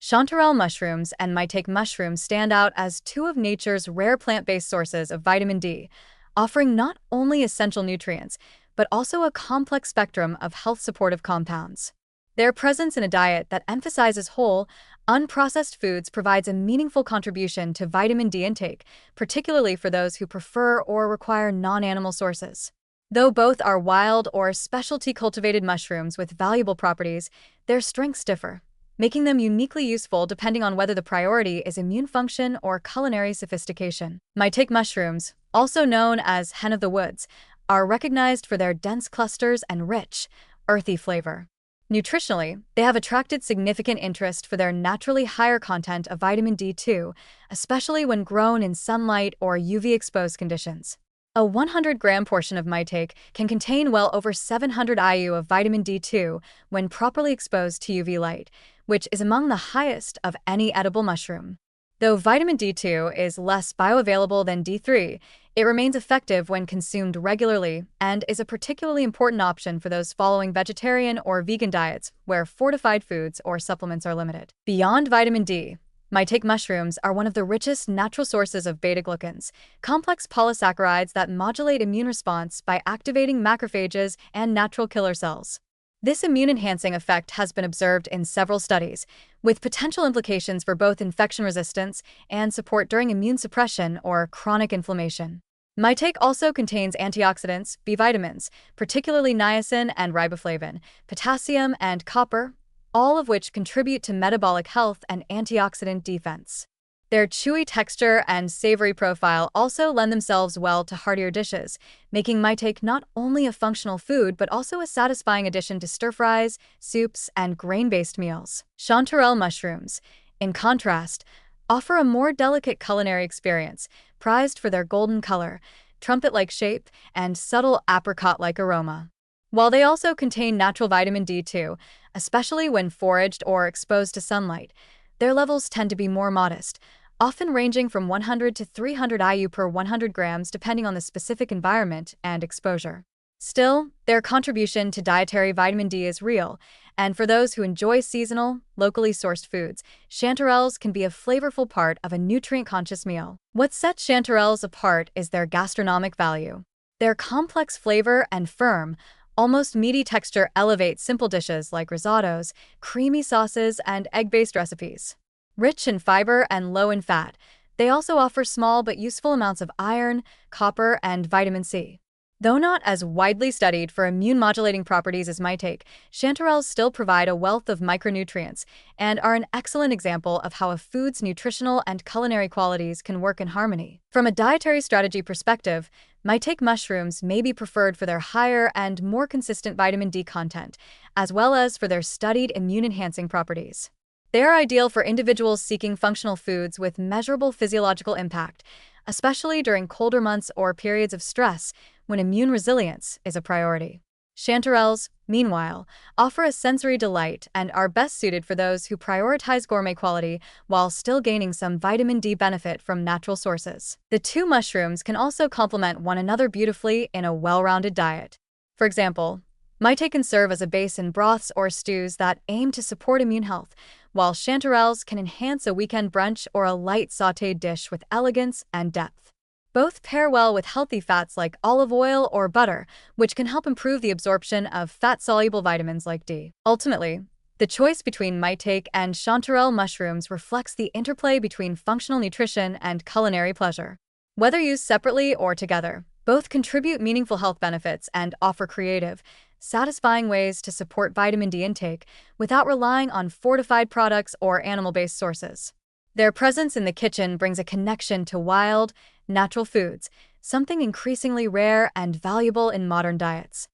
Chanterelle mushrooms and Maitake mushrooms stand out as two of nature's rare plant-based sources of vitamin D, offering not only essential nutrients, but also a complex spectrum of health-supportive compounds. Their presence in a diet that emphasizes whole, unprocessed foods provides a meaningful contribution to vitamin D intake, particularly for those who prefer or require non-animal sources. Though both are wild or specialty cultivated mushrooms with valuable properties, their strengths differ, making them uniquely useful depending on whether the priority is immune function or culinary sophistication. Maitake mushrooms, also known as hen of the woods, are recognized for their dense clusters and rich, earthy flavor. Nutritionally, they have attracted significant interest for their naturally higher content of vitamin D2, especially when grown in sunlight or UV-exposed conditions. A 100-gram portion of Maitake can contain well over 700 IU of vitamin D2 when properly exposed to UV light, which is among the highest of any edible mushroom. Though vitamin D2 is less bioavailable than D3, it remains effective when consumed regularly and is a particularly important option for those following vegetarian or vegan diets where fortified foods or supplements are limited. Beyond vitamin D, Maitake mushrooms are one of the richest natural sources of beta-glucans, complex polysaccharides that modulate immune response by activating macrophages and natural killer cells. This immune-enhancing effect has been observed in several studies, with potential implications for both infection resistance and support during immune suppression or chronic inflammation. Maitake also contains antioxidants, B vitamins, particularly niacin and riboflavin, potassium and copper, all of which contribute to metabolic health and antioxidant defense. Their chewy texture and savory profile also lend themselves well to heartier dishes, making Maitake not only a functional food but also a satisfying addition to stir-fries, soups, and grain-based meals. Chanterelle mushrooms, in contrast, offer a more delicate culinary experience, prized for their golden color, trumpet-like shape, and subtle apricot-like aroma. While they also contain natural vitamin D2, especially when foraged or exposed to sunlight, their levels tend to be more modest, often ranging from 100 to 300 IU per 100 grams depending on the specific environment and exposure. Still, their contribution to dietary vitamin D is real, and for those who enjoy seasonal, locally sourced foods, chanterelles can be a flavorful part of a nutrient-conscious meal. What sets chanterelles apart is their gastronomic value. Their complex flavor and firm, almost meaty texture elevate simple dishes like risottos, creamy sauces, and egg-based recipes. Rich in fiber and low in fat, they also offer small but useful amounts of iron, copper, and vitamin C. Though not as widely studied for immune-modulating properties as Maitake, chanterelles still provide a wealth of micronutrients and are an excellent example of how a food's nutritional and culinary qualities can work in harmony. From a dietary strategy perspective, Maitake mushrooms may be preferred for their higher and more consistent vitamin D content, as well as for their studied immune-enhancing properties. They are ideal for individuals seeking functional foods with measurable physiological impact, especially during colder months or periods of stress when immune resilience is a priority. Chanterelles, meanwhile, offer a sensory delight and are best suited for those who prioritize gourmet quality while still gaining some vitamin D benefit from natural sources. The two mushrooms can also complement one another beautifully in a well-rounded diet. For example, Maitake can serve as a base in broths or stews that aim to support immune health, while chanterelles can enhance a weekend brunch or a light sautéed dish with elegance and depth. Both pair well with healthy fats like olive oil or butter, which can help improve the absorption of fat-soluble vitamins like D. Ultimately, the choice between Maitake and chanterelle mushrooms reflects the interplay between functional nutrition and culinary pleasure. Whether used separately or together, both contribute meaningful health benefits and offer creative, satisfying ways to support vitamin D intake without relying on fortified products or animal-based sources. Their presence in the kitchen brings a connection to wild, natural foods, something increasingly rare and valuable in modern diets.